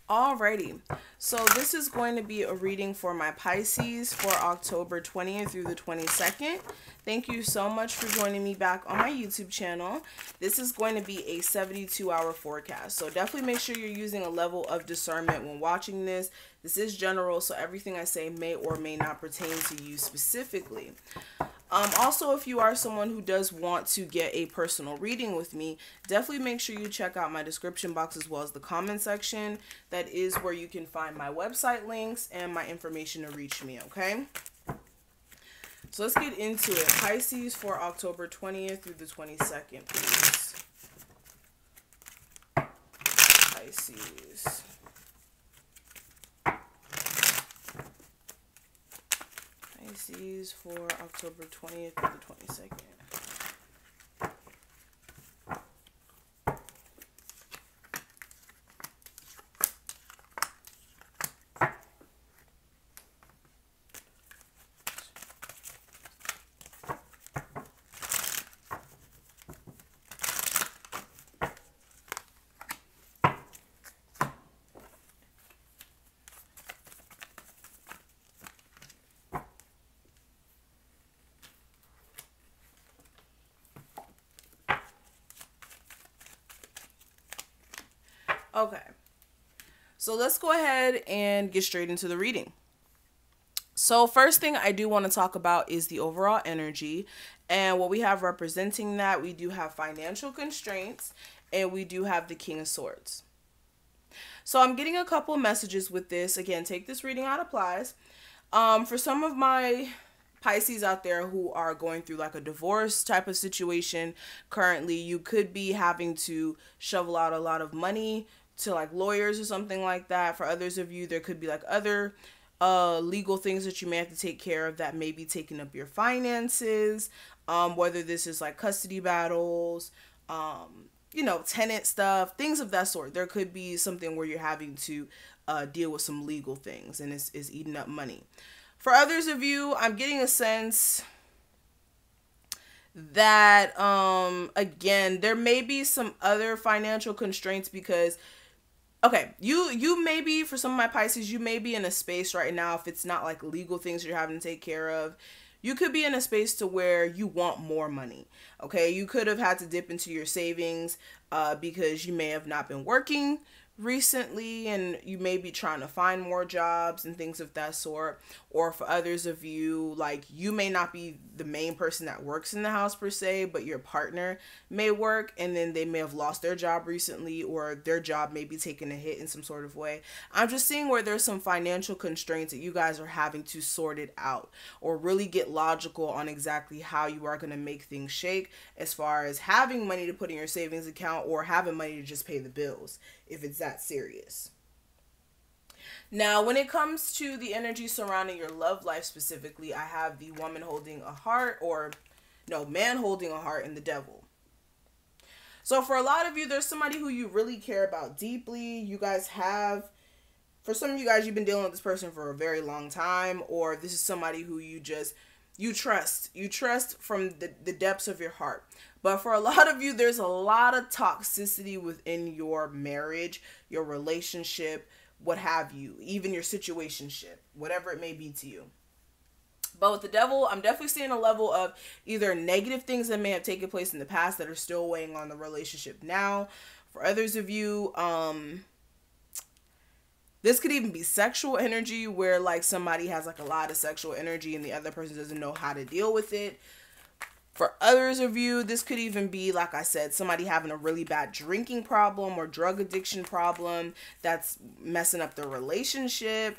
Alrighty, so this is going to be a reading for my Pisces for October 20th through the 22nd. Thank you so much for joining me back on my YouTube channel. This is going to be a 72-hour forecast, so definitely make sure you're using a level of discernment when watching this. This is general, so everything I say may or may not pertain to you specifically. Also, if you are someone who does want to get a personal reading with me, definitely make sure you check out my description box as well as the comment section. That is where you can find my website links and my information to reach me, okay? So let's get into it. Pisces for October 20th through the 22nd, please. Pisces. Pisces for October 20th through the 22nd. Okay, so let's go ahead and get straight into the reading. So first thing I do want to talk about is the overall energy, and what we have representing that, we do have financial constraints and we do have the King of Swords. So I'm getting a couple messages with this. Again, take this reading how it applies. For some of my Pisces out there who are going through like a divorce type of situation currently, you could be having to shovel out a lot of money to like lawyers or something like that. For others of you, there could be like other legal things that you may have to take care of that may be taking up your finances, whether this is like custody battles, you know, tenant stuff, things of that sort. There could be something where you're having to deal with some legal things and it's eating up money. For others of you, I'm getting a sense that again, there may be some other financial constraints because okay, you may be, for some of my Pisces, you may be in a space right now, if it's not like legal things you're having to take care of, you could be in a space to where you want more money, okay? You could have had to dip into your savings because you may have not been working recently and you may be trying to find more jobs and things of that sort. Or for others of you, like you may not be the main person that works in the house per se, but your partner may work and then they may have lost their job recently or their job may be taking a hit in some sort of way. I'm just seeing where there's some financial constraints that you guys are having to sort it out or really get logical on exactly how you are going to make things shake as far as having money to put in your savings account or having money to just pay the bills if it's that serious. Now, when it comes to the energy surrounding your love life specifically, I have the woman holding a heart, or no, man holding a heart, and the devil. So for a lot of you, there's somebody who you really care about deeply. You guys have, for some of you guys, you've been dealing with this person for a very long time, or this is somebody who you trust. You trust from the depths of your heart. But for a lot of you, there's a lot of toxicity within your marriage, your relationship, what have you, even your situationship, whatever it may be to you. But with the devil, I'm definitely seeing a level of either negative things that may have taken place in the past that are still weighing on the relationship now. For others of you, this could even be sexual energy where like somebody has like a lot of sexual energy and the other person doesn't know how to deal with it. For others of you, this could even be, like I said, somebody having a really bad drinking problem or drug addiction problem that's messing up their relationship.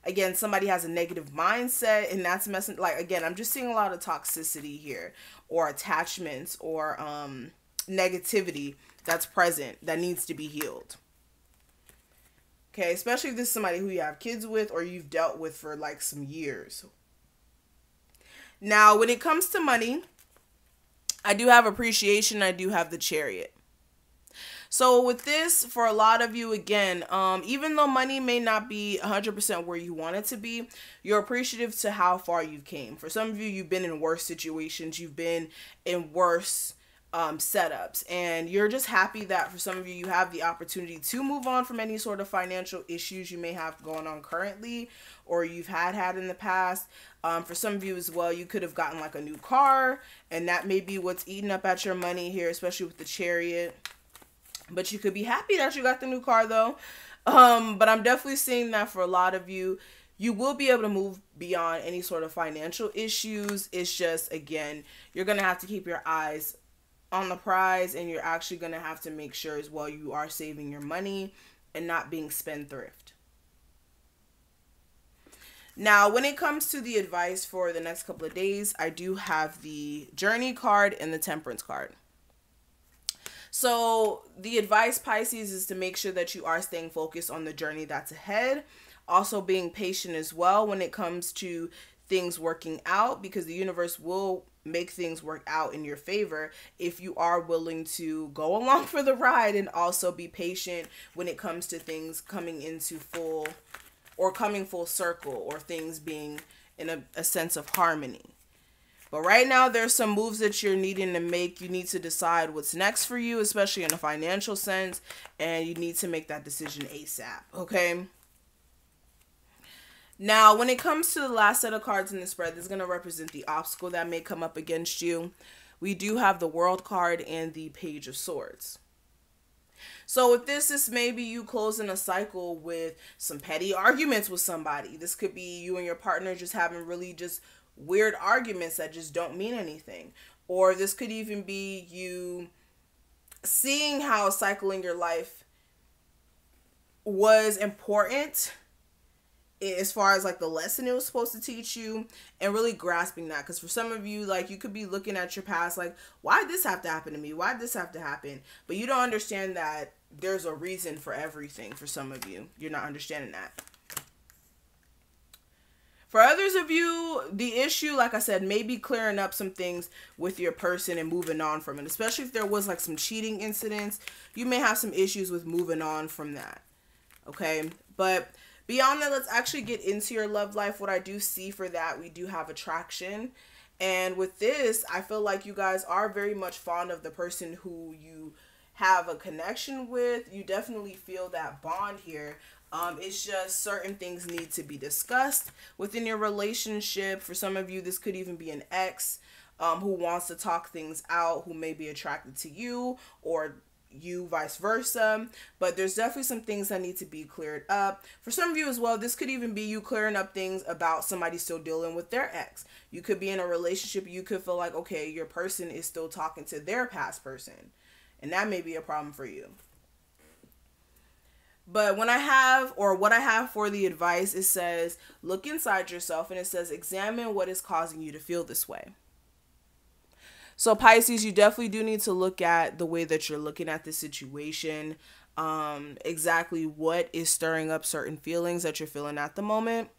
Again, somebody has a negative mindset and that's messing, like, again, I'm just seeing a lot of toxicity here or attachments or negativity that's present that needs to be healed. Okay, especially if this is somebody who you have kids with or you've dealt with for like some years. Now, when it comes to money, I do have appreciation. I do have the Chariot. So with this, for a lot of you, again, even though money may not be 100% where you want it to be, you're appreciative to how far you came. For some of you, you've been in worse situations. You've been in worse setups, and you're just happy that for some of you, you have the opportunity to move on from any sort of financial issues you may have going on currently, or you've had in the past. For some of you as well, you could have gotten like a new car, and that may be what's eating up at your money here, especially with the Chariot. But you could be happy that you got the new car though. But I'm definitely seeing that for a lot of you, you will be able to move beyond any sort of financial issues. It's just, again, you're going to have to keep your eyes on the prize, and you're actually going to have to make sure as well you are saving your money and not being spendthrift. Now, when it comes to the advice for the next couple of days, I do have the Journey card and the Temperance card. So the advice, Pisces, is to make sure that you are staying focused on the journey that's ahead. Also being patient as well when it comes to things working out, because the universe will make things work out in your favor if you are willing to go along for the ride, and also be patient when it comes to things coming into coming full circle, or things being in a sense of harmony. But right now, there's some moves that you're needing to make. You need to decide what's next for you, especially in a financial sense, and you need to make that decision ASAP, okay? Now, when it comes to the last set of cards in the spread, this is going to represent the obstacle that may come up against you. We do have the World card and the Page of Swords. So with this may be you closing a cycle with some petty arguments with somebody. This could be you and your partner just having really just weird arguments that just don't mean anything. Or this could even be you seeing how a cycle in your life was important as far as like the lesson it was supposed to teach you, and really grasping that. Because for some of you, like, you could be looking at your past like, why did this have to happen to me? Why did this have to happen? But you don't understand that there's a reason for everything. For some of you, you're not understanding that. For others of you, the issue, like I said, may be clearing up some things with your person and moving on from it. Especially if there was like some cheating incidents, you may have some issues with moving on from that. Okay, but beyond that, let's actually get into your love life. What I do see for that, we do have attraction. And with this, I feel like you guys are very much fond of the person who you have a connection with. You definitely feel that bond here. It's just certain things need to be discussed within your relationship. For some of you, this could even be an ex who wants to talk things out, who may be attracted to you, or you vice versa. But there's definitely some things that need to be cleared up. For some of you as well, this could even be you clearing up things about somebody still dealing with their ex. You could be in a relationship, you could feel like, okay, your person is still talking to their past person, and that may be a problem for you. But what I have for the advice, it says, look inside yourself, and it says, examine what is causing you to feel this way. So Pisces, you definitely do need to look at the way that you're looking at this situation, exactly what is stirring up certain feelings that you're feeling at the moment,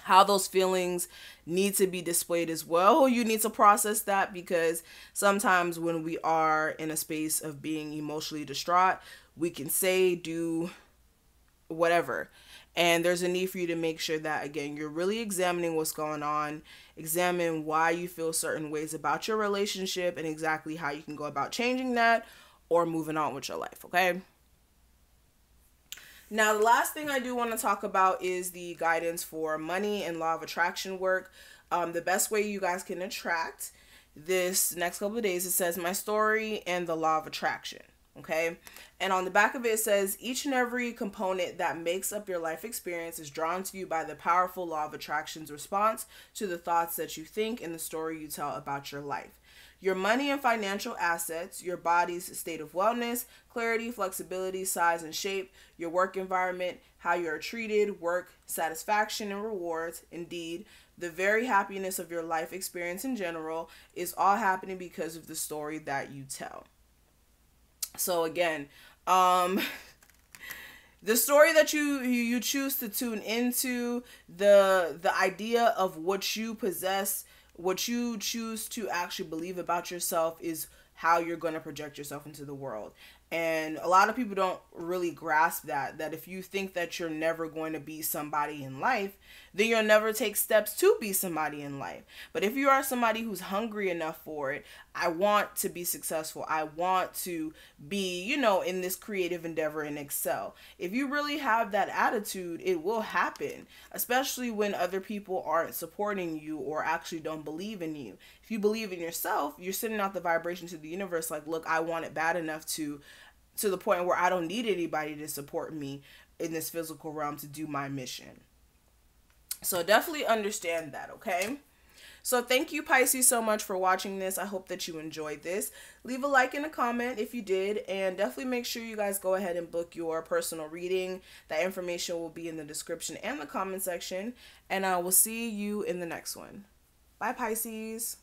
how those feelings need to be displayed as well. You need to process that, because sometimes when we are in a space of being emotionally distraught, we can say, do whatever. And there's a need for you to make sure that, again, you're really examining what's going on, examine why you feel certain ways about your relationship, and exactly how you can go about changing that or moving on with your life, okay? Now, the last thing I do want to talk about is the guidance for money and law of attraction work. The best way you guys can attract this next couple of days, it says, my story and the law of attraction. Okay, and on the back of it, it says, each and every component that makes up your life experience is drawn to you by the powerful law of attraction's response to the thoughts that you think and the story you tell about your life. Your money and financial assets, your body's state of wellness, clarity, flexibility, size and shape, your work environment, how you are treated, work, satisfaction and rewards, indeed, the very happiness of your life experience in general, is all happening because of the story that you tell. So again, the story that you choose to tune into, the idea of what you possess, what you choose to actually believe about yourself, is how you're going to project yourself into the world. And a lot of people don't really grasp that if you think that you're never going to be somebody in life, then you'll never take steps to be somebody in life. But if you are somebody who's hungry enough for it, I want to be successful. I want to be, you know, in this creative endeavor and excel. If you really have that attitude, it will happen, especially when other people aren't supporting you or actually don't believe in you. If you believe in yourself, you're sending out the vibration to the universe like, look, I want it bad enough to the point where I don't need anybody to support me in this physical realm to do my mission. So definitely understand that, okay? So thank you, Pisces, so much for watching this. I hope that you enjoyed this. Leave a like and a comment if you did, and definitely make sure you guys go ahead and book your personal reading. That information will be in the description and the comment section, and I will see you in the next one. Bye, Pisces.